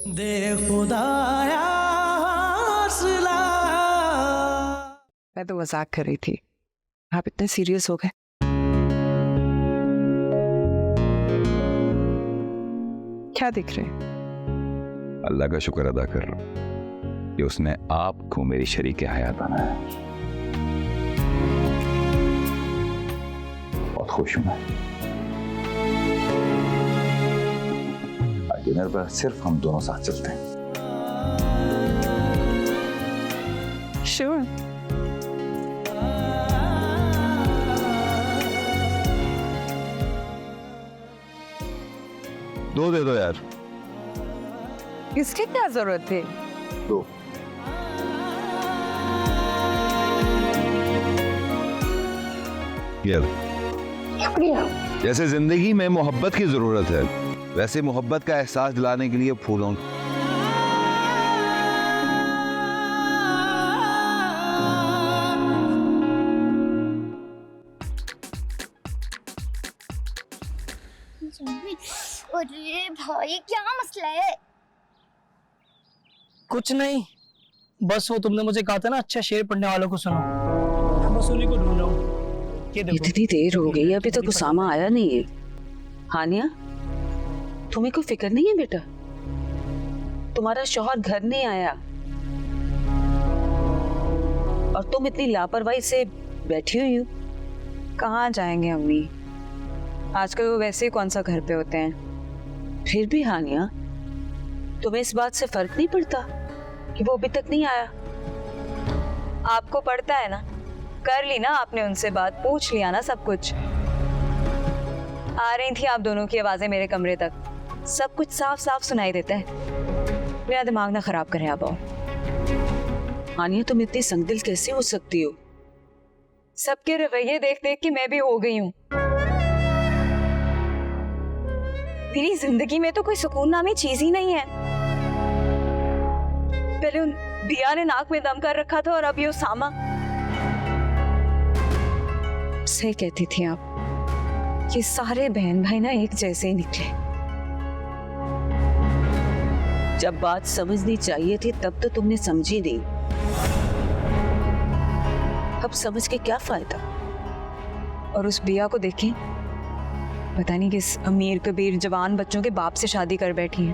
दे खुदाया हौसला। मैं तो मजाक कर रही थी, आप इतने सीरियस हो गए। क्या दिख रहे हैं? अल्लाह का शुक्र अदा कर रहा हूं कि उसने आपको मेरी शरीके हयात बनाया। बहुत खुश हूं मैं। आज डिनर पर सिर्फ हम दोनों साथ चलते हैं। श्योर। दो दे दो यार। इसकी क्या जरूरत थी? दो। ये लो। शुक्रिया। जैसे जिंदगी में मोहब्बत की जरूरत है, वैसे मोहब्बत का एहसास दिलाने के लिए फूलों अरे भाई क्या मसला है? कुछ नहीं, बस वो तुमने मुझे कहा था ना अच्छा शेर पढ़ने वालों को सुनो, बस उन्हीं को ढूंढ रहा हूँ। इतनी देर हो गई अभी तक उसामा आया नहीं है। हानिया, तुम्हें कोई फिक्र नहीं है बेटा? तुम्हारा शौहर घर नहीं आया और तुम इतनी लापरवाही से बैठी हुई हो। कहाँ जाएंगे अम्मी, आजकल वो वैसे ही कौन सा घर पे होते हैं। फिर भी हानिया, तुम्हें इस बात से फर्क नहीं पड़ता कि वो अभी तक नहीं आया? आपको पड़ता है ना, कर ली ना आपने उनसे बात, पूछ लिया ना सब कुछ। आ रही थी आप दोनों की आवाजें मेरे कमरे तक, सब कुछ साफ साफ सुनाई देता है। मेरा दिमाग ना खराब करें आप। और हानिया, तुम इतनी संगदिल कैसे हो सकती हो? सबके रवैये देख देख के मैं भी हो गई हूँ। मेरी जिंदगी में तो कोई सुकून नामी चीज ही नहीं है। पहले उन दिया ने नाक में दम कर रखा था और अब ये उसामा। सही कहती थी आप, ये सारे बहन भाई ना एक जैसे ही निकले। जब बात समझनी चाहिए थी तब तो तुमने समझी नहीं, अब समझ के क्या फायदा? और उस बिया को देखें, पता नहीं किस अमीर कबीर जवान बच्चों के बाप से शादी कर बैठी है।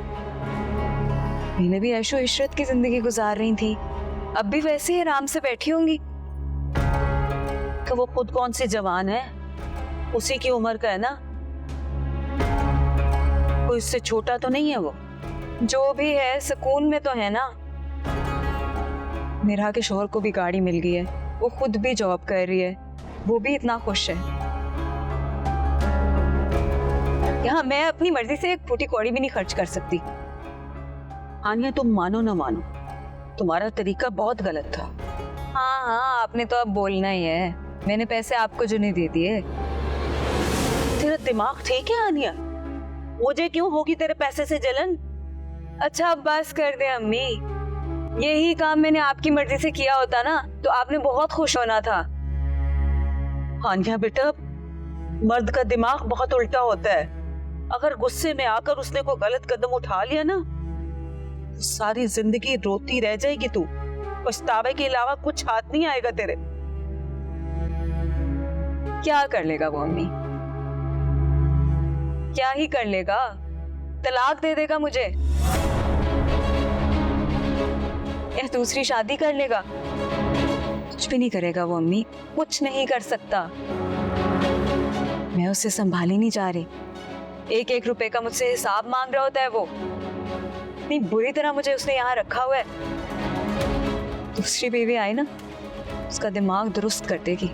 पहले भी ऐशो इशरत की जिंदगी गुजार रही थी, अब भी वैसे ही आराम से बैठी होंगी। कि वो खुद कौन सी जवान है, उसी की उम्र का है ना, कोई उससे छोटा तो नहीं है वो। जो भी है सुकून में तो है ना। मेरा के शोहर को भी गाड़ी मिल गई है, वो खुद भी जॉब कर रही है, वो भी इतना खुश है। यहाँ मैं अपनी मर्जी से एक फूटी कौड़ी भी नहीं खर्च कर सकती। हानिया, तुम मानो ना मानो, तुम्हारा तरीका बहुत गलत था। हाँ हाँ, आपने तो अब बोलना ही है, मैंने पैसे आपको जो नहीं दे दिए। तेरा दिमाग ठीक है हानिया? मुझे क्यों होगी तेरे पैसे से जलन? अच्छा अब बस कर दे अम्मी, यही काम मैंने आपकी मर्जी से किया होता ना तो आपने बहुत खुश होना था। हानिया बेटा, मर्द का दिमाग बहुत उल्टा होता है। अगर गुस्से में आकर उसने कोई गलत कदम उठा लिया ना, तो सारी जिंदगी रोती रह जाएगी तू। पछतावे के अलावा कुछ हाथ नहीं आएगा तेरे। क्या कर लेगा वो अम्मी, क्या ही कर लेगा? तलाक दे देगा मुझे या दूसरी शादी कर लेगा? कुछ भी नहीं करेगा वो अम्मी, कुछ नहीं कर सकता। मैं उससे संभाली नहीं जा रही, एक एक रुपए का मुझसे हिसाब मांग रहा होता है वो। इतनी बुरी तरह मुझे उसने यहाँ रखा हुआ है। दूसरी बीवी आई ना, उसका दिमाग दुरुस्त कर देगी।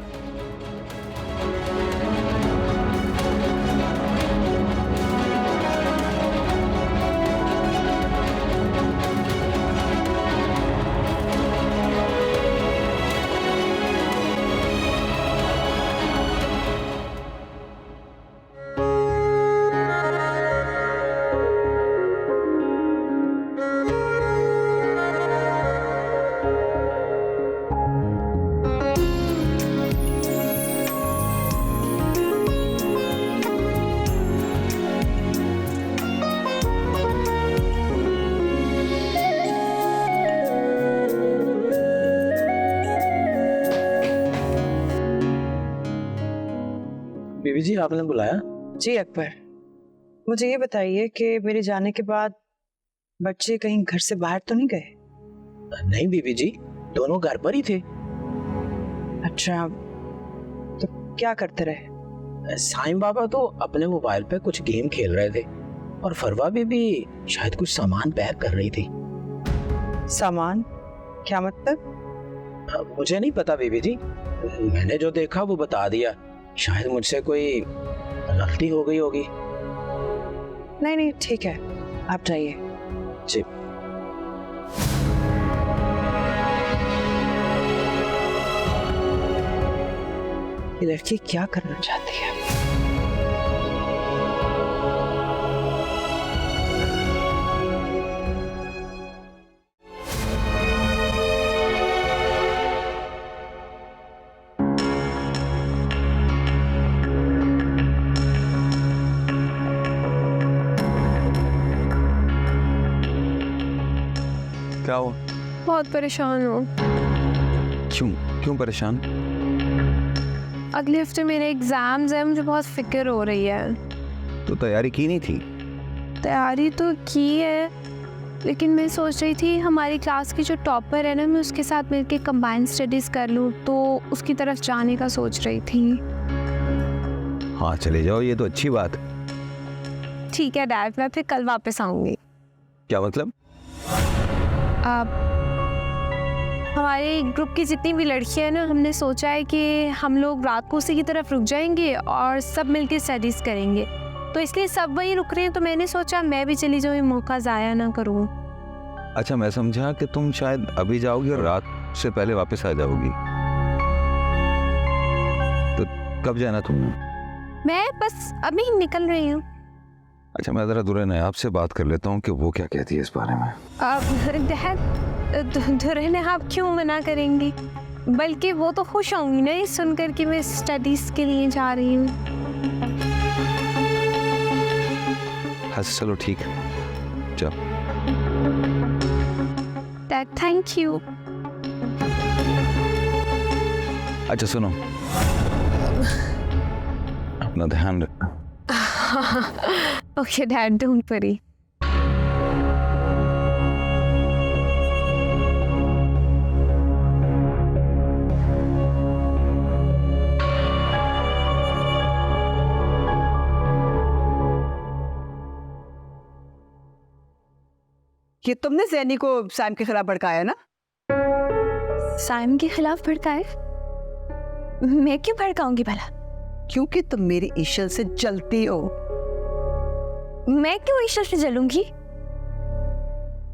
बीबी जी आपने बुलाया? जी अकबर, मुझे ये बताइए कि मेरे जाने के बाद बच्चे कहीं घर से बाहर तो नहीं गए? नहीं बीबी जी, दोनों घर पर ही थे। अच्छा, तो क्या करते रहे? साईं बाबा तो अपने मोबाइल पे कुछ गेम खेल रहे थे और फरवा बीबी शायद कुछ सामान पैक कर रही थी। सामान? क्या मतलब? मुझे नहीं पता बीबी जी, मैंने जो देखा वो बता दिया। शायद मुझसे कोई गलती हो गई होगी। नहीं नहीं ठीक है, आप जाइए। जी। ये लड़की क्या करना चाहती है? क्या हुआ? बहुत परेशान हूँ। क्यों क्यों परेशान? अगले हफ्ते मेरे एग्जाम्स हैं, मुझे बहुत फिक्र हो रही है। तो तैयारी की नहीं थी? तैयारी तो की है, लेकिन मैं सोच रही थी हमारी क्लास की जो टॉपर है ना, मैं उसके साथ मिलके कंबाइंड स्टडीज कर लूँ, तो उसकी तरफ जाने का सोच रही थी। हाँ चले जाओ, ये तो अच्छी बात। ठीक है डैड, मैं फिर कल वापस आऊँगी। क्या मतलब? आप हमारे ग्रुप की जितनी भी लड़कियां हैं ना, हमने सोचा है कि हम लोग रात को उसी की तरफ रुक जाएंगे और सब मिलके स्टडीज करेंगे, तो इसलिए सब वहीं रुक रहे हैं, तो मैंने सोचा मैं भी चली जाऊँ, मौका ज़ाया ना करूँ। अच्छा, मैं समझा कि तुम शायद अभी जाओगी और रात से पहले वापस आ जाओगी। तो कब जाना तुमने? मैं बस अभी निकल रही हूँ। अच्छा, मैं ज़रा दुल्हन आपसे बात कर लेता हूँ कि वो क्या कहती है इस बारे में। दुल्हन आप क्यों मना करेंगी, बल्कि वो तो खुश होंगी ना ये सुनकर कि मैं स्टडीज के लिए जा रही हूँ। हाँ चलो ठीक है, जाओ। Dad thank you. अच्छा सुनो, अपना ध्यान रखना। Okay dad, don't worry. ये तुमने जैनी को सैम के खिलाफ भड़काया ना? सैम के खिलाफ भड़काए? मैं क्यों भड़काऊंगी भला? क्योंकि तुम मेरी ईशल से जलती हो। मैं क्यों ईशल से जलूंगी?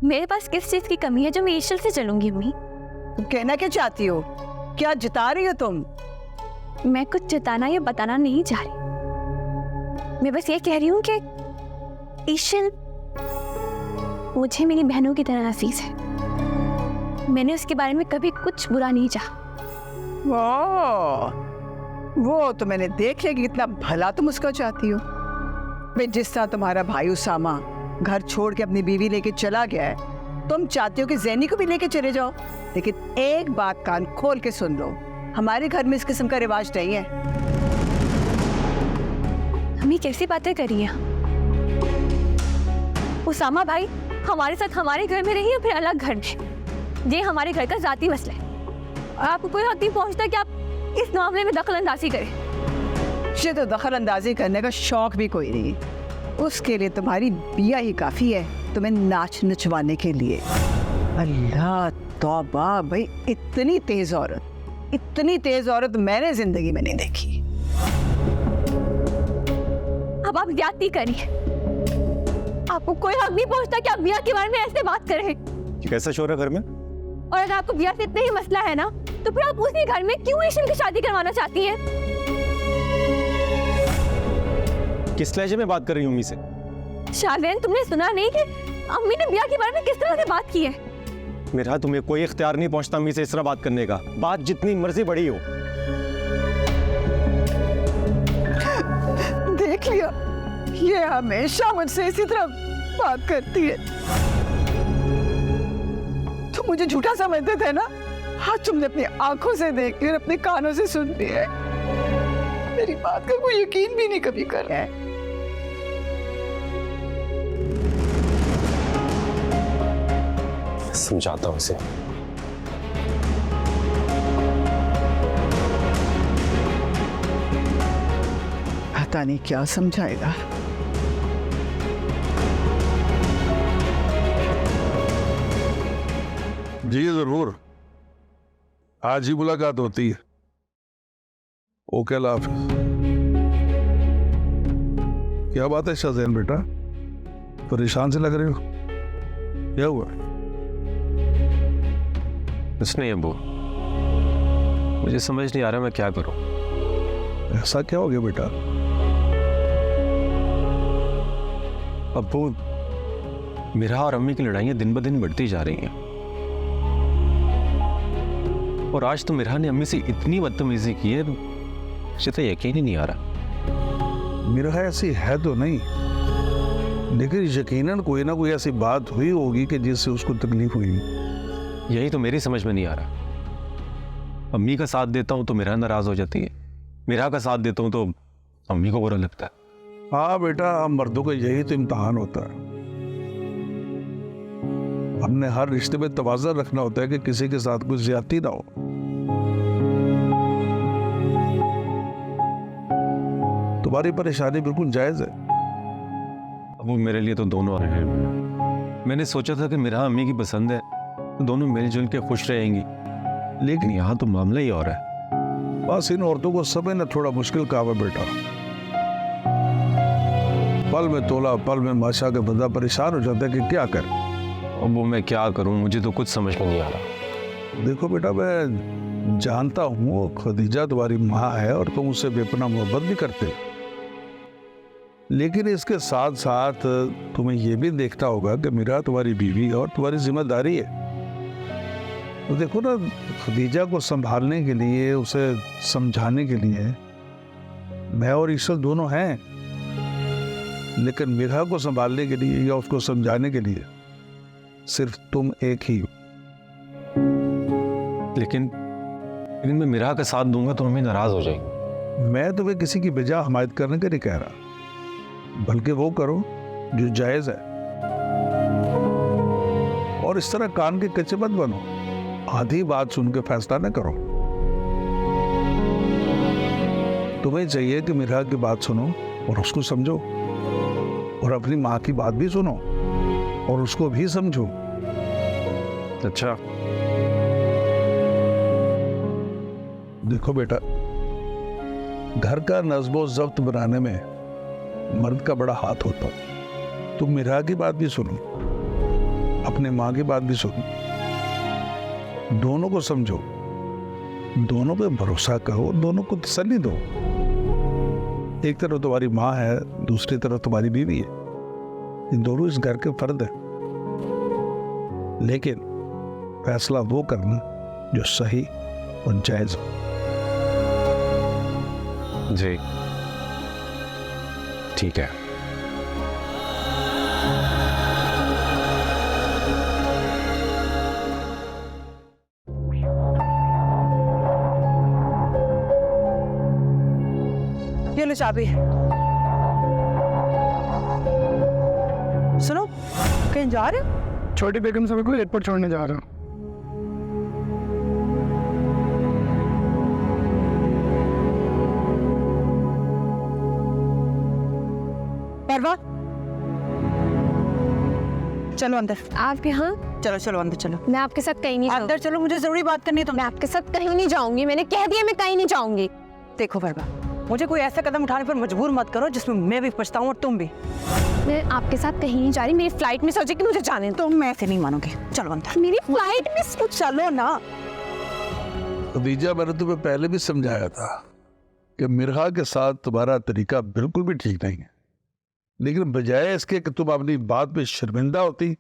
मेरे पास किस चीज की कमी है जो मैं ईशल से जलूंगी? अम्मी, तुम कहना क्या चाहती हो? क्या जिता रही हो तुम? मैं कुछ जताना या बताना नहीं चाह रही, मैं बस ये कह रही हूँ कि ईशल मुझे मेरी बहनों की तरह अजीज है। मैंने उसके बारे में कभी कुछ बुरा नहीं चाहा। वो तो मैंने देख लिया कि कितना भला तुम उसका चाहती हो। भाई जिस तरह तुम्हारा भाई उसामा घर छोड़ के अपनी बीवी लेके चला गया है, तुम चाहती हो कि जैनी को भी लेके चले जाओ। लेकिन एक बात कान खोल के सुन लो, हमारे घर में इस किस्म का रिवाज नहीं है। हमें कैसी बातें करी हैं? उसामा भाई हमारे साथ हमारे घर में रही है, फिर अलग घर में। ये हमारे घर का जाती मसला है, आपको कोई हक नहीं पहुंचता कि आप इस मामले में दखल अंदाजी करें। ये तो दखल अंदाजी करने का शौक भी कोई नहीं, उसके लिए तुम्हारी बिया ही काफी है, तुम्हें नाच नचवाने के लिए। अल्लाह तौबा भाई, इतनी तेज औरत मैंने जिंदगी में नहीं देखी। अब आप ज्यादती करिए, आपको कोई हक नहीं पहुंचता कि आप बिया के बारे में ऐसे बात करें। कैसा शोर है घर में? और अगर आपको बिया से इतना ही मसला है ना, तो फिर आप उसी घर में क्यों ईशल की शादी करवाना चाहती हैं? किस लहजे में बात कर रही हूँ अम्मी से? शालिन, तुमने सुना नहीं कि अम्मी ने बिया के बारे में किस तरह से बात की है? मेरा तुम्हें कोई इख्तियार नहीं पहुंचता अम्मी से इस तरह बात करने का, बात जितनी मर्जी बड़ी हो। देख लिया, ये हमेशा मुझसे इसी तरह बात करती है। तुम मुझे झूठा समझते थे ना, आज तुमने अपनी आंखों से देख लिया, अपने कानों से सुन लिया। मेरी बात का कोई यकीन भी नहीं कभी कर रहा है। समझाता हूँ उसे। पता नहीं क्या समझाएगा। जी जरूर, आज ही मुलाकात होती है। ओके, अल्लाह हाफिज। क्या बात है शाहजैन बेटा, परेशान से लग रहे हो, क्या हुआ? कुछ नहीं अब्बू, मुझे समझ नहीं आ रहा मैं क्या करूं। ऐसा क्या हो गया बेटा? अब्बू, मेरा और अम्मी की लड़ाइयाँ दिन ब दिन बढ़ती जा रही हैं। और आज तो मिरा ने अम्मी से इतनी बदतमीजी की है, मुझे तो यकीन ही नहीं आ रहा। मेरा ऐसी है तो नहीं, लेकिन यकीनन कोई ना कोई ऐसी बात हुई होगी कि जिससे उसको तकलीफ हुई। यही तो मेरी समझ में नहीं आ रहा। अम्मी का साथ देता हूँ तो मेरा नाराज हो जाती है, मेरा का साथ देता हूँ तो अम्मी को बुरा लगता है। हाँ बेटा, हम मर्दों का यही तो इम्तहान होता है। हमने हर रिश्ते में तवाज़ुन रखना होता है कि किसी के साथ कुछ ज्यादती ना हो। तुम्हारी परेशानी बिल्कुल जायज है। अब वो मेरे लिए तो दोनों हैं। मैंने सोचा था कि मेरा अम्मी की पसंद है तो दोनों मिलजुल के खुश रहेंगी, लेकिन यहाँ तो मामला ही और है। बस इन औरतों को समझना थोड़ा मुश्किल काम है बेटा। पल में तोला पल में माशा के बंदा परेशान हो जाता है कि क्या कर। अब वो मैं क्या करूं, मुझे तो कुछ समझ में नहीं आ रहा। देखो बेटा, मैं जानता हूँ खदीजा तुम्हारी माँ है और तुम उससे बेपनाह मोहब्बत भी करते हो, लेकिन इसके साथ साथ तुम्हें यह भी देखना होगा कि मीरा तुम्हारी बीवी और तुम्हारी जिम्मेदारी है। तो देखो ना, खदीजा को संभालने के लिए, उसे समझाने के लिए मैं और ईश्वर दोनों हैं, लेकिन मीरा को संभालने के लिए या उसको समझाने के लिए सिर्फ तुम एक ही हो। लेकिन मैं मीरा का साथ दूंगा तो हमें नाराज हो जाएगी। मैं तुम्हें किसी की बेजा हमायत करने के लिए कह रहा, बल्कि वो करो जो जायज है। और इस तरह कान के कच्चे मत बनो, आधी बात सुन के फैसला न करो। तुम्हें चाहिए कि मीरा की बात सुनो और उसको समझो, और अपनी माँ की बात भी सुनो और उसको भी समझो। अच्छा, देखो बेटा, घर का नज़्म ज़ब्त बनाने में मर्द का बड़ा हाथ होता है। तुम मीरा की बात भी सुनो, अपने माँ की बात भी सुनो, दोनों को समझो, दोनों पे भरोसा करो, दोनों को तसल्ली दो। एक तरफ तुम्हारी माँ है, दूसरी तरफ तुम्हारी बीवी है, इन दोनों इस घर के फर्द है। लेकिन फैसला वो करना जो सही और जायज हो। जी ठीक है। ये लो चाबी। सुनो, कहीं जा रहे हो? छोटी बेगम साहब को एयरपोर्ट छोड़ने जा रहा हूँ। परवा, चलो अंदर। आप यहाँ? चलो चलो अंदर चलो। मैं आपके साथ कहीं नहीं अंदर चलो, मुझे जरूरी बात करनी है तुम। मैं आपके साथ कहीं नहीं जाऊंगी, मैंने कह दिया मैं कहीं नहीं जाऊंगी। देखो परवा, मुझे कोई ऐसा कदम उठाने पर मजबूर मत करो जिसमें मैं भी पछताऊं और तुम भी। मैं आपके साथ कहीं नहीं जा रही, मेरी फ्लाइट मिस हो जाएगी, मुझे जाने दो। तुम ऐसे नहीं मानोगे, चलो अंदर। मेरी फ्लाइट मिस। चलो ना। खदीजा, मैंने तुम्हें पहले भी समझाया था कि मिर्हा के साथ तुम्हारा तरीका बिल्कुल भी ठीक नहीं है, लेकिन बजाय इसके कि तुम अपनी बात पे शर्मिंदा होती,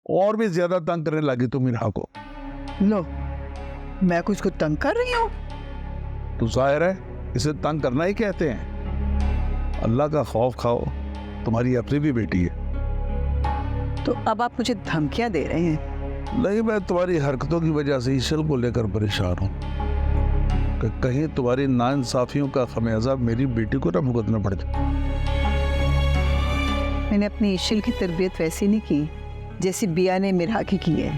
और भी ज्यादा तंग करने लगी तुम मिर्हा को। लो, मैं कुछ को तंग कर रही हूँ? तो जाहिर है इसे तंग करना ही कहते हैं। अल्लाह का खौफ खाओ, तुम्हारी अपनी भी बेटी है। तो अब आप मुझे धमकियां दे रहे हैं? नहीं, मैं तुम्हारी हरकतों की वजह से ईशल को लेकर परेशान हूँ। कि कहीं तुम्हारी नाइंसाफियों का खमियाजा मेरी बेटी को ना भुगतना पड़ जाए। मैंने अपनी ईशिल की तरबियत वैसी नहीं की जैसी बिया ने मिरा की है।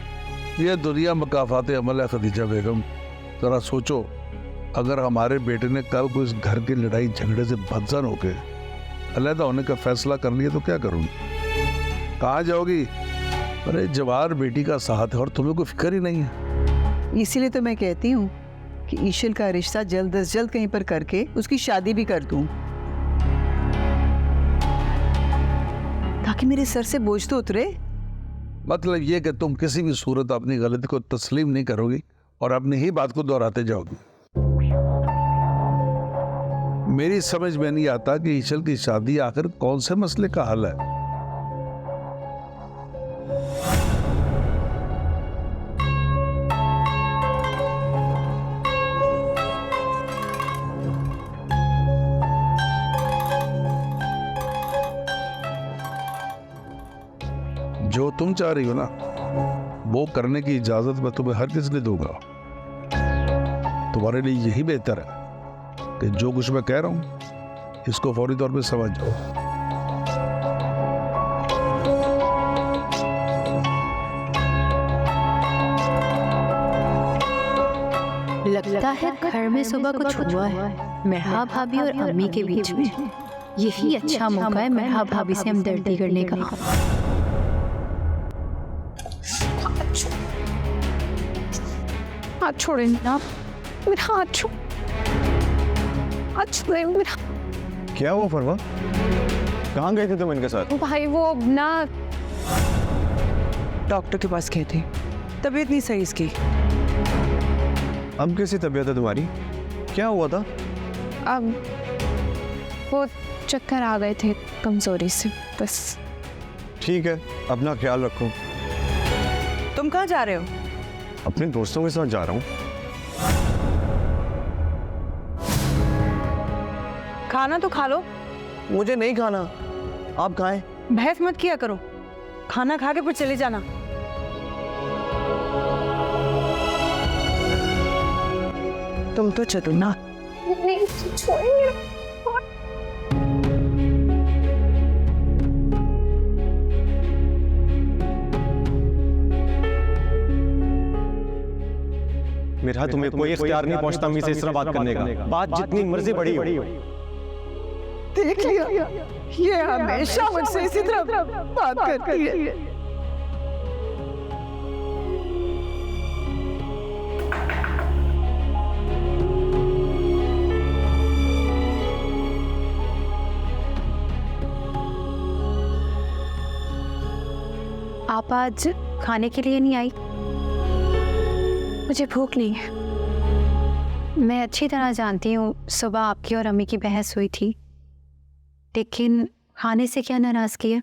ये दुनिया मकाफात अमल है खदीजा बेगम। जरा सोचो, अगर हमारे बेटे ने कल को इस घर की लड़ाई झगड़े से बदजन होके अलहदा होने का फैसला कर लिया तो क्या करूंगी? कहाँ जाओगी? अरे जवार बेटी का साथ है और तुम्हें कोई फिक्र ही नहीं है। इसीलिए तो मैं कहती हूँ कि ईशिल का रिश्ता जल्द अज जल्द कहीं पर करके उसकी शादी भी कर दूं, ताकि मेरे सर से बोझ तो उतरे। मतलब ये कि तुम किसी भी सूरत अपनी गलती को तस्लीम नहीं करोगी और अपनी ही बात को दोहराते जाओगी। मेरी समझ में नहीं आता कि ईशल की शादी आखिर कौन से मसले का हल है। जो तुम चाह रही हो ना, वो करने की इजाजत मैं तुम्हें हर किस लिए दूंगा। तुम्हारे लिए यही बेहतर है कि जो कुछ मैं कह रहा हूं इसको फौरी तौर पे समझ जाओ। लगता है घर में सुबह कुछ हुआ है मेहरा भाभी और अम्मी के बीच में। यही अच्छा मौका है मेहरा भाभी से हमदर्दी करने का। हाथ छोड़े ना, मेरा हाथ छोड़। मेरा क्या हुआ फरमा? कहाँ गए थे तुम इनके साथ? भाई वो ना डॉक्टर के पास गए थे, तबीयत नहीं सही इसकी। अब कैसी तबीयत है तुम्हारी? क्या हुआ था? अब वो चक्कर आ गए थे कमजोरी से, बस। ठीक है, अपना ख्याल रखो। तुम कहाँ जा रहे हो? अपने दोस्तों के साथ जा रहा हूँ। खाना तो खा लो। मुझे नहीं खाना, आप खाएं। बहस मत किया करो, खाना खा के फिर चले जाना। तुम तो चलो ना। मेरा तुम्हें कोई इख्तियार नहीं पहुंचता अम्मी से इस तरह बात करने का। बात जितनी मर्जी बड़ी हो। देख लिया, ये हमेशा मुझसे इसी तरह बात करती है। आप आज खाने के लिए नहीं आई? मुझे भूख नहीं है। मैं अच्छी तरह जानती हूँ सुबह आपकी और अम्मी की बहस हुई थी, लेकिन खाने से क्या नाराजगी है?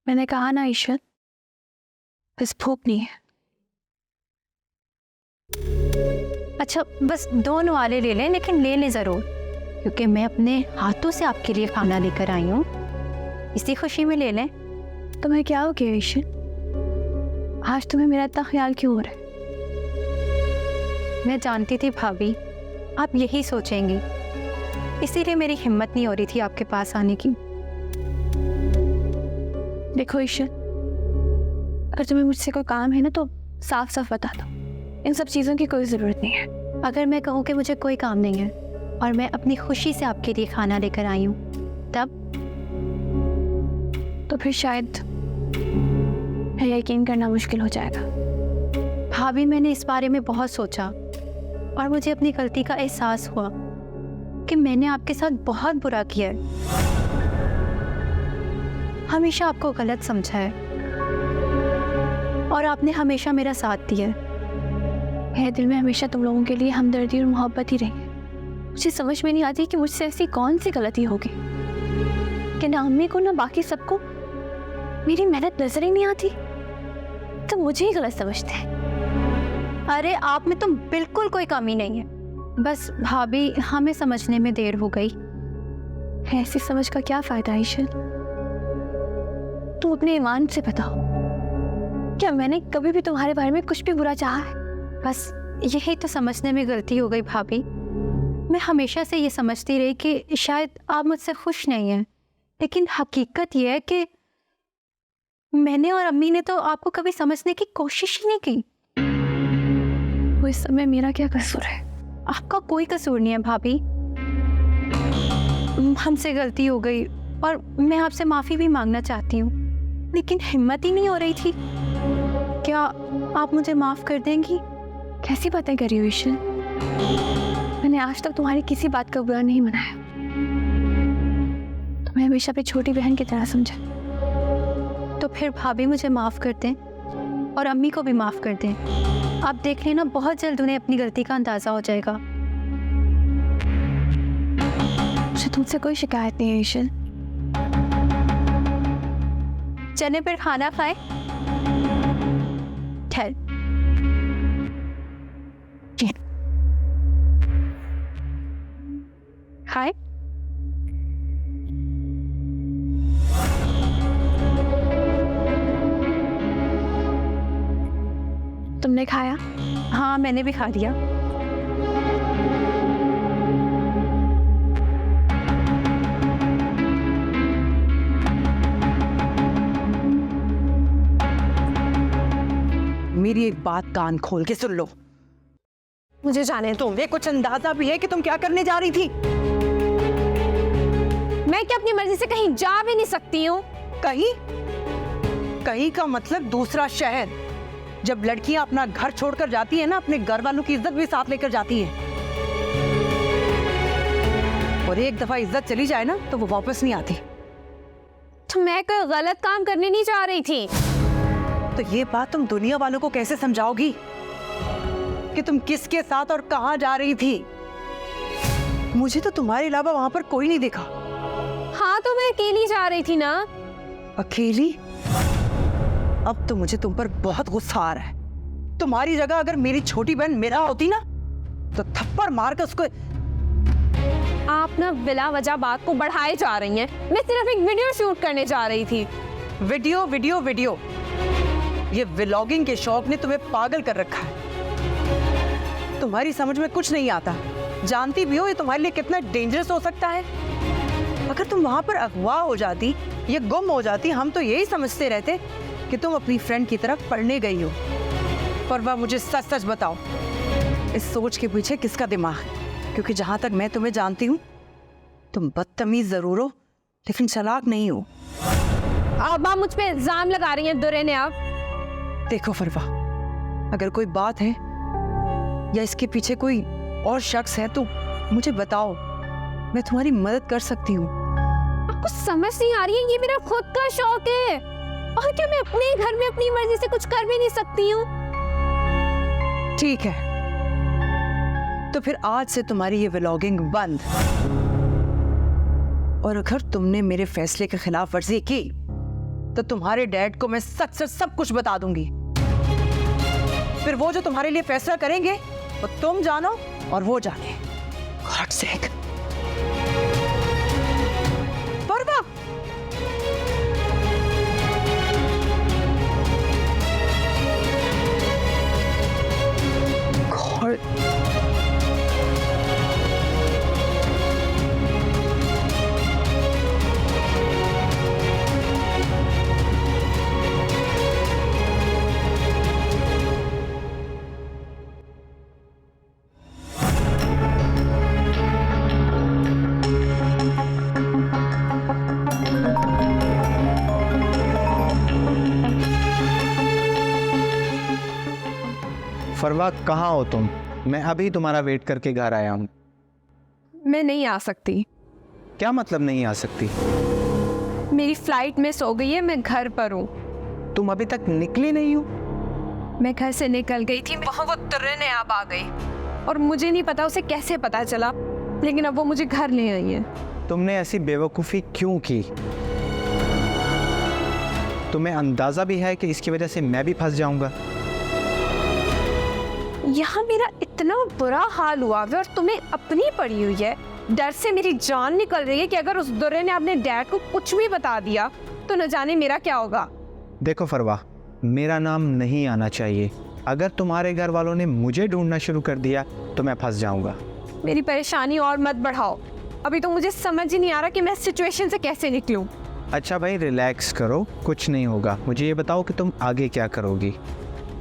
मैंने कहा ना ईश्वर, बस भूख नहीं है। अच्छा, बस 2 नवाले ले लें, लेकिन ले लें ज़रूर, क्योंकि मैं अपने हाथों से आपके लिए खाना लेकर आई हूँ। इसी खुशी में ले लें। तुम्हें क्या हो गया ईश्वर? आज तुम्हें मेरा इतना ख्याल क्यों हो रहा है? मैं जानती थी भाभी आप यही सोचेंगी, इसीलिए मेरी हिम्मत नहीं हो रही थी आपके पास आने की। देखो ईश्वर, अगर तुम्हें मुझसे कोई काम है ना तो साफ साफ बता दो। इन सब चीज़ों की कोई ज़रूरत नहीं है। अगर मैं कहूँ कि मुझे कोई काम नहीं है और मैं अपनी खुशी से आपके लिए खाना लेकर आई हूँ, तब तो फिर शायद यकीन करना मुश्किल हो जाएगा। भाभी, मैंने इस बारे में बहुत सोचा और मुझे अपनी गलती का एहसास हुआ कि मैंने आपके साथ बहुत बुरा किया है, हमेशा आपको गलत समझा है और आपने हमेशा मेरा साथ दिया है। मेरे दिल में हमेशा तुम लोगों के लिए हमदर्दी और मोहब्बत ही रही है। मुझे समझ में नहीं आती कि मुझसे ऐसी कौन सी गलती होगी कि ना अम्मी को ना बाकी सबको मेरी मेहनत नजर ही नहीं आती, तो मुझे ही गलत समझते हैं। अरे आप में तो बिल्कुल कोई कमी नहीं है, बस भाभी हमें समझने में देर हो गई। ऐसी समझ का क्या फायदा ईश्वर? तुम अपने ईमान से बताओ, क्या मैंने कभी भी तुम्हारे बारे में कुछ भी बुरा चाहा है? बस यही तो समझने में गलती हो गई भाभी। मैं हमेशा से ये समझती रही कि शायद आप मुझसे खुश नहीं हैं, लेकिन हकीकत ये है कि मैंने और अम्मी ने तो आपको कभी समझने की कोशिश ही नहीं की। वो इस समय मेरा क्या कसूर है? आपका कोई कसूर नहीं है भाभी। हमसे गलती हो गई और मैं आपसे माफ़ी भी मांगना चाहती हूँ, लेकिन हिम्मत ही नहीं हो रही थी। क्या आप मुझे माफ़ कर देंगी? कैसी बातें कर रही हो ईशल? मैंने आज तक तुम्हारी किसी बात का बुरा नहीं मनाया। तुम्हें हमेशा अपनी छोटी बहन की तरह समझा। तो फिर भाभी मुझे माफ़ कर दें और अम्मी को भी माफ़ कर दें। आप देख लेना, बहुत जल्द उन्हें अपनी गलती का अंदाज़ा हो जाएगा। मुझे तुमसे कोई शिकायत नहीं है ईशल। चले फिर खाना खाए। ठहर, खाए। तुमने खाया? हाँ, मैंने भी खा लिया। मेरी एक बात कान खोल के सुन लो। मुझे जाने दो, तुम्हें कुछ अंदाजा भी है कि तुम क्या करने जा रही थी? मैं क्या अपनी मर्जी से कहीं जा भी नहीं सकती हूँ? कहीं? कहीं का मतलब दूसरा शहर। जब लड़कियां अपना घर छोड़कर जाती है ना, अपने घर वालों की इज्जत भी साथ लेकर जाती है। और एक दफा इज्जत चली जाए ना तो वो वापस नहीं आती। तो मैं कोई गलत काम करने नहीं जा रही थी। तो ये बात तुम दुनिया वालों को कैसे समझाओगी कि तुम किसके साथ और कहां जा रही थी? मुझे तो तुम्हारे अलावा वहां पर कोई नहीं दिखा। हाँ, तो मैं अकेली जा रही थी ना। अकेली? अब तो मुझे तुम पर बहुत गुस्सा आ रहा है। तुम्हारी जगह अगर मेरी छोटी बहन मेरा होती ना तो थप्पड़ मारकर उसको। आप ना बिला वजह बात को बढ़ाए जा रही हैं। मैं सिर्फ एक वीडियो शूट करने जा रही थी। वीडियो वीडियो वीडियो, ये व्लॉगिंग के शौक ने तुम्हें पागल कर रखा है। तुम्हारी समझ में कुछ नहीं आता। जानती भी हो ये तुम्हारे लिए कितना डेंजरस हो सकता है। अगर तुम वहां पर अगवा हो जाती या गुम हो जाती, हम तो यही समझते रहते कि तुम अपनी फ्रेंड की तरफ पढ़ने गई हो। पर वह मुझे सच सच बताओ, इस सोच के पीछे किसका दिमाग है? क्योंकि जहां तक मैं तुम्हें जानती हूँ, तुम बदतमीज जरूर हो लेकिन चालाक नहीं हो। अब आप मुझ पे इल्जाम लगा रही हैं दुरे ने। आप देखो फरवा, अगर कोई बात है या इसके पीछे कोई और शख्स है तो मुझे बताओ, मैं तुम्हारी मदद कर सकती हूँ। आपको समझ नहीं आ रही है, ये मेरा खुद का शौक है। और क्या मैं अपने घर में अपनी मर्जी से कुछ कर भी नहीं सकती हूँ? ठीक है, तो फिर आज से तुम्हारी ये व्लॉगिंग बंद। और अगर तुमने मेरे फैसले के खिलाफ वर्जी की तो तुम्हारे डैड को मैं सच सच सब कुछ बता दूंगी। फिर वो जो तुम्हारे लिए फैसला करेंगे वो तुम जानो और वो जाने। God sake. परवा, फरवा, कहाँ हो तुम? मैं अभी तुम्हारा वेट करके घर आया हूँ। मैं नहीं आ सकती। क्या मतलब नहीं आ सकती? मेरी फ्लाइट मिस हो गई है, मैं घर पर हूँ। तुम अभी तक निकली नहीं हो? मैं घर से निकल गई थी, वहाँ वो ट्रेन अब आ गई और मुझे नहीं पता उसे कैसे पता चला, लेकिन अब वो मुझे घर ले आई है। तुमने ऐसी बेवकूफ़ी क्यों की? तुम्हें अंदाज़ा भी है कि इसकी वजह से मैं भी फंस जाऊंगा। यहाँ मेरा इतना बुरा हाल हुआ है और तुम्हें अपनी पड़ी हुई है। डर से मेरी जान निकल रही है कि अगर उस दुरे ने अपने डैड को कुछ भी बता दिया तो न जाने मेरा क्या होगा। देखो फरवा, मेरा नाम नहीं आना चाहिए अगर तुम्हारे घर वालों ने मुझे ढूंढना शुरू कर दिया तो मैं फंस जाऊंगा। मेरी परेशानी और मत बढ़ाओ। अभी तो मुझे समझ ही नहीं आ रहा कि मैं इस सिचुएशन से कैसे निकलूं। अच्छा भाई रिलैक्स करो, कुछ नहीं होगा। मुझे ये बताओ कि तुम आगे क्या करोगी।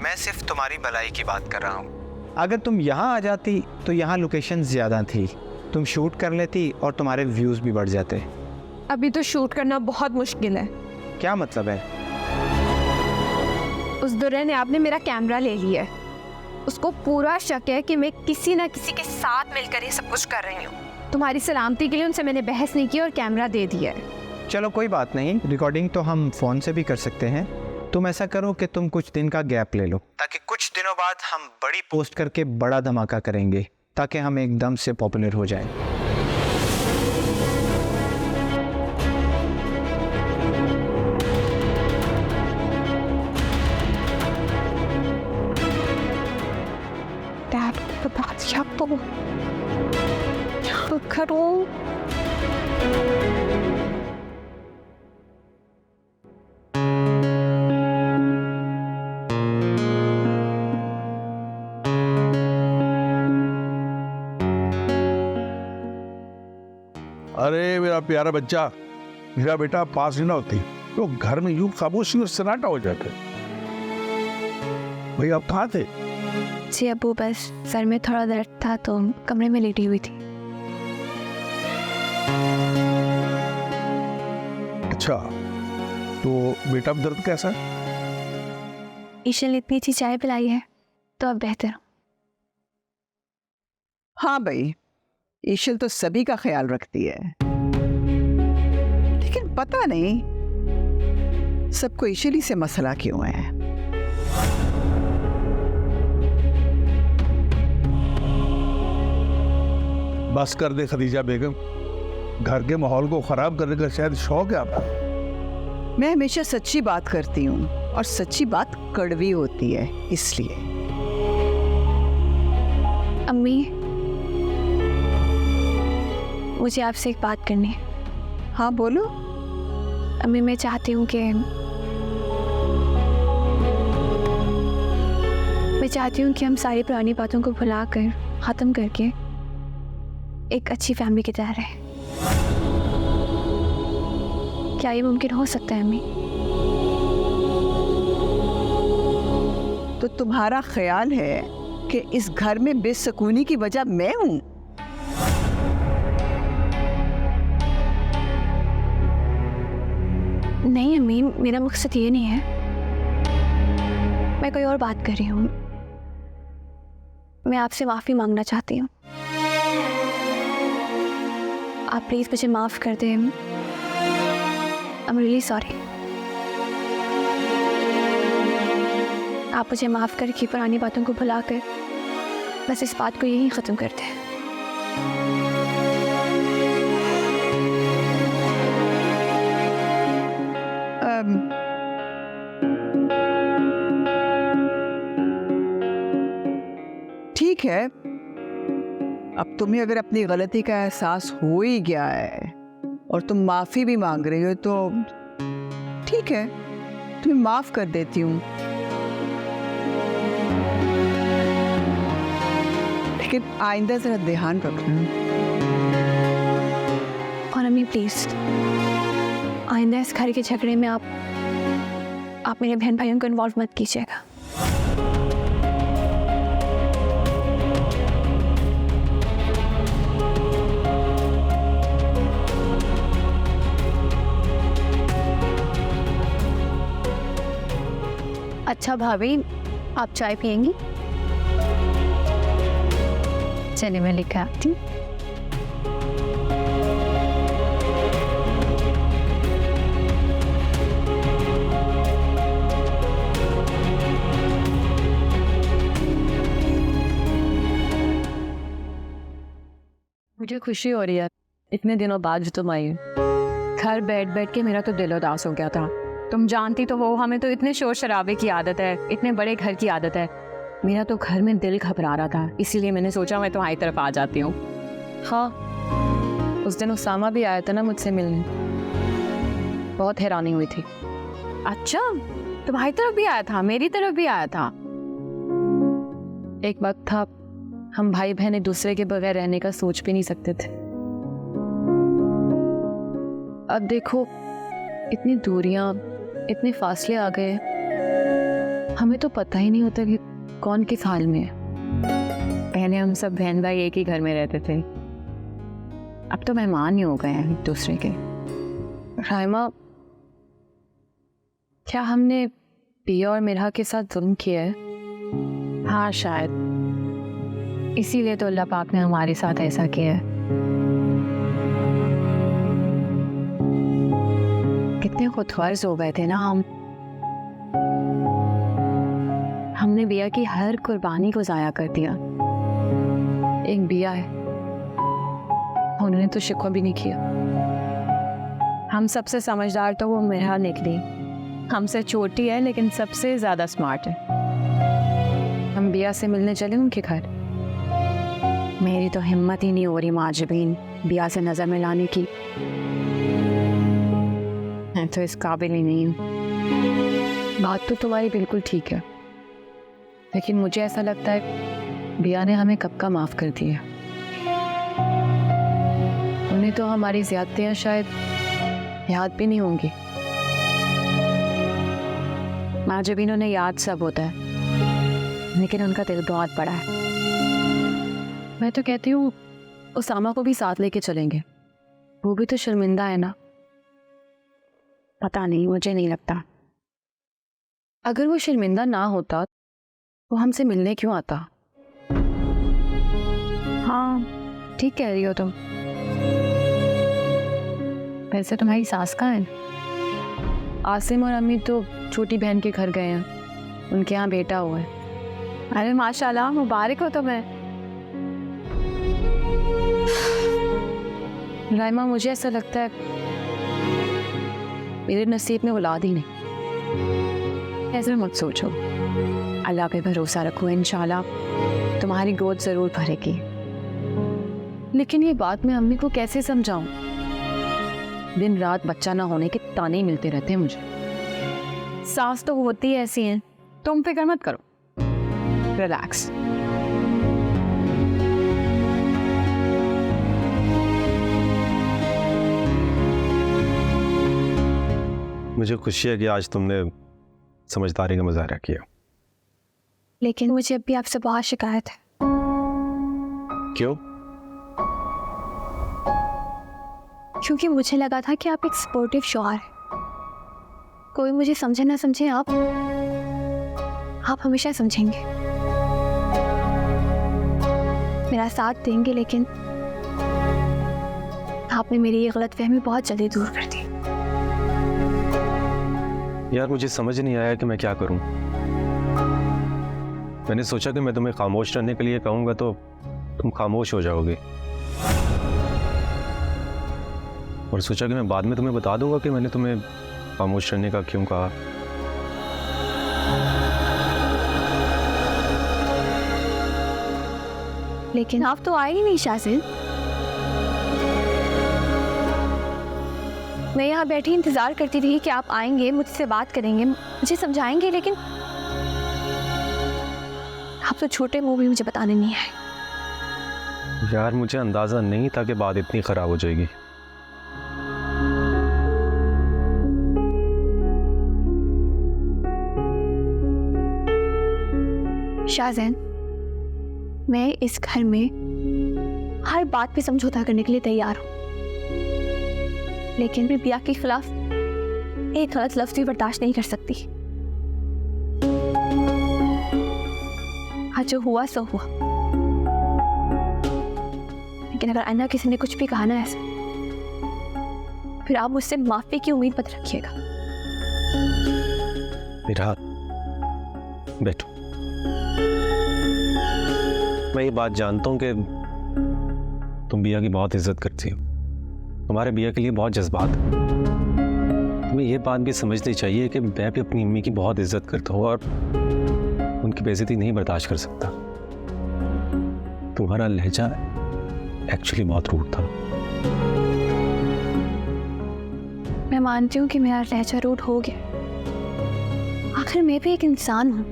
मैं सिर्फ तुम्हारी भलाई की बात कर रहा हूँ। अगर तुम यहाँ आ जाती तो यहाँ लोकेशन ज़्यादा थी, तुम शूट कर लेती और तुम्हारे व्यूज़ भी बढ़ जाते। अभी तो शूट करना बहुत मुश्किल है। क्या मतलब है? उस दुर्रे ने आपने मेरा कैमरा ले लिया है। उसको पूरा शक है कि मैं किसी ना किसी के साथ मिलकर ये सब कुछ कर रही हूँ। तुम्हारी सलामती के लिए उनसे मैंने बहस नहीं की और कैमरा दे दिया है। चलो कोई बात नहीं, रिकॉर्डिंग तो हम फ़ोन से भी कर सकते हैं। तुम ऐसा करो कि तुम कुछ दिन का गैप ले लो, ताकि कुछ दिनों बाद हम बड़ी पोस्ट करके बड़ा धमाका करेंगे, ताकि हम एकदम से पॉपुलर हो जाएं। डैड को बता दिया तो क्या करूं? अरे मेरा प्यारा बच्चा, मेरा बेटा पास ही ना होती तो घर में यूं खामोशी और सन्नाटा हो जाता। भाई आप कहाँ थे? जी अब्बू, बस सर में थोड़ा दर्द था तो कमरे में लेटी हुई थी। अच्छा, तो बेटा अब दर्द कैसा है? ईशा ने इतनी अच्छी चाय पिलाई है तो अब बेहतर हूं। हाँ भाई, ईशल तो सभी का ख्याल रखती है, लेकिन पता नहीं सबको ईशल ही से मसला क्यों है। बस कर दे खदीजा बेगम, घर के माहौल को खराब करने का शायद शौक है आपको। मैं हमेशा सच्ची बात करती हूँ और सच्ची बात कड़वी होती है, इसलिए। अम्मी, मुझे आपसे एक बात करनी है। हाँ बोलो। अम्मी, मैं चाहती हूँ कि हम सारी पुरानी बातों को भुलाकर ख़त्म करके एक अच्छी फैमिली की तरह रहें। क्या ये मुमकिन हो सकता है अम्मी? तो तुम्हारा ख्याल है कि इस घर में बेसुकूनी की वजह मैं हूँ? नहीं अम्मी, मेरा मकसद ये नहीं है। मैं कोई और बात कर रही हूँ। मैं आपसे माफ़ी मांगना चाहती हूँ। आप प्लीज़ मुझे माफ़ कर दें। I am really sorry. आप मुझे माफ़ करके पुरानी बातों को भुलाकर बस इस बात को यहीं ख़त्म कर दें। ठीक है, अब तुम्हें अगर अपनी गलती का एहसास हो ही गया है और तुम माफी भी मांग रही हो तो ठीक है, तुम्हें माफ कर देती हूँ। लेकिन आइंदा जरा ध्यान रखना। और अम्मी प्लीज, आइंदा इस घर के झगड़े में आप मेरे बहन भाइयों को इन्वॉल्व मत कीजिएगा। अच्छा भाभी, आप चाय पियेंगी? चलिए मैं लेकर आती हूँ। मुझे खुशी हो रही है इतने दिनों बाद जो तुम आई। घर बैठ बैठ के मेरा तो दिल उदास हो गया था। तुम जानती तो हो, हमें तो इतने शोर शराबे की आदत है, इतने बड़े घर की आदत है। मेरा तो घर में दिल घबरा रहा था, इसीलिए मैंने सोचा मैं तुम्हारी तरफ आ जाती हूँ। हाँ, उस दिन उसामा भी आया था ना मुझसे मिलने, बहुत हैरानी हुई थी। अच्छा, तुम्हारी तरफ भी आया था? मेरी तरफ भी आया था? एक वक्त था हम भाई बहन एक दूसरे के बगैर रहने का सोच भी नहीं सकते थे। अब देखो इतनी दूरियां, इतने फासले आ गए, हमें तो पता ही नहीं होता कि कौन किस हाल में है। पहले हम सब बहन भाई एक ही घर में रहते थे, अब तो मेहमान ही हो गए हैं एक दूसरे के। राइमा, क्या हमने पिया और मिरा के साथ जुल्म किया है? हाँ शायद, इसीलिए तो अल्लाह पाक ने हमारे साथ ऐसा किया है। कितने खुदगर्ज हो गए थे ना हम। हमने बिया की हर कुर्बानी को जाया कर दिया। एक बिया है, उन्होंने तो शिकवा भी नहीं किया। हम सबसे समझदार तो वो मिरा निकली, हमसे छोटी है लेकिन सबसे ज्यादा स्मार्ट है। हम बिया से मिलने चले उनके घर। मेरी तो हिम्मत ही नहीं हो रही माजबीन बिया से नजर मिलाने की। मैं तो इस काबिल ही नहीं हूँ। बात तो तुम्हारी बिल्कुल ठीक है, लेकिन मुझे ऐसा लगता है बिया ने हमें कब का माफ कर दिया। उन्हें तो हमारी ज्यादतियां शायद याद भी नहीं होंगी। माजबीन उन्हें याद सब होता है, लेकिन उनका दिल बहुत बड़ा है। मैं तो कहती हूँ उसामा को भी साथ लेके चलेंगे, वो भी तो शर्मिंदा है ना। पता नहीं, मुझे नहीं लगता। अगर वो शर्मिंदा ना होता तो हमसे मिलने क्यों आता? हाँ ठीक कह रही हो तुम। वैसे तुम्हारी सास कहाँ है? आसिम और अम्मी तो छोटी बहन के घर गए हैं, उनके यहाँ बेटा हुआ है। अरे माशाल्लाह, मुबारक हो तुम्हें। राइमा, मुझे ऐसा लगता है मेरे नसीब में औलाद ही नहीं। ऐसे मत सोचो, अल्लाह पे भरोसा रखो, इंशाल्लाह तुम्हारी गोद जरूर भरेगी। लेकिन ये बात मैं अम्मी को कैसे समझाऊं? दिन रात बच्चा ना होने के ताने मिलते रहते हैं मुझे। सास तो होती ऐसी हैं, तुम फिक्र मत करो, रिलैक्स। मुझे खुशी है कि आज तुमने समझदारी का मुजाहरा किया। लेकिन मुझे अभी आपसे बहुत शिकायत है। क्यों? क्योंकि मुझे लगा था कि आप एक सपोर्टिव शौहर हैं। कोई मुझे समझे ना समझे, आप हमेशा समझेंगे, मेरा साथ देंगे। लेकिन आपने मेरी ये गलतफहमी बहुत जल्दी दूर कर दी। यार, मुझे समझ नहीं आया कि मैं क्या करूं। मैंने सोचा कि मैं तुम्हें खामोश रहने के लिए कहूंगा तो तुम खामोश हो जाओगे, और सोचा कि मैं बाद में तुम्हें बता दूंगा कि मैंने तुम्हें खामोश रहने का क्यों कहा। लेकिन आप तो आए ही नहीं शाज़िल। मैं यहाँ बैठी इंतजार करती रही कि आप आएंगे, मुझसे बात करेंगे, मुझे समझाएंगे, लेकिन आप तो छोटे मुंह भी मुझे बताने नहीं आए। यार, मुझे अंदाजा नहीं था कि बात इतनी खराब हो जाएगी। शाहजैन, मैं इस घर में हर बात पे समझौता करने के लिए तैयार हूँ, लेकिन मैं बिया के खिलाफ एक गलत लफ्ज़ भी बर्दाश्त नहीं कर सकती। हाँ, जो हुआ सो हुआ, लेकिन अगर अन्ना किसी ने कुछ भी कहा ना ऐसा, फिर आप मुझसे माफी की उम्मीद मत रखिएगा। मेरा बैठो। मैं ये बात जानता हूँ कि तुम बिया की बहुत इज्जत करती हो, तुम्हारे बिया के लिए बहुत जज्बात है। तुम्हें ये बात भी समझनी चाहिए कि मैं भी अपनी अम्मी की बहुत इज्जत करता हूँ और उनकी बेइज्जती नहीं बर्दाश्त कर सकता। तुम्हारा लहजा एक्चुअली बहुत रूड था। मैं मानती हूँ कि मेरा लहजा रूड हो गया, आखिर मैं भी एक इंसान हूँ।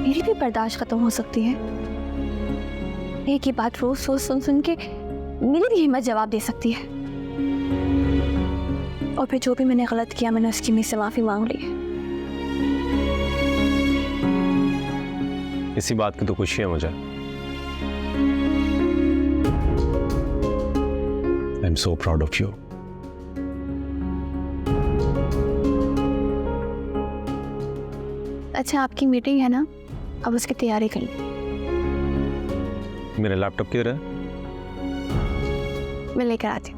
मेरी भी बर्दाश्त खत्म हो सकती है। एक ही बात रोज सोच सुन सुन के मेरी भी हिम्मत जवाब दे सकती है। और फिर जो भी मैंने गलत किया मैंने उसकी मुझ से माफी मांग ली है। इसी बात की तो खुशी है मुझे। I am so proud of you. अच्छा, आपकी मीटिंग है ना, अब उसकी तैयारी कर ली। मेरा लैपटॉप किधर है? मैं लेकर आती हूँ।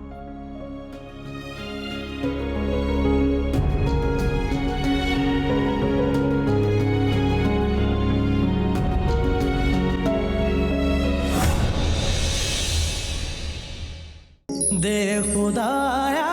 दे खुदाया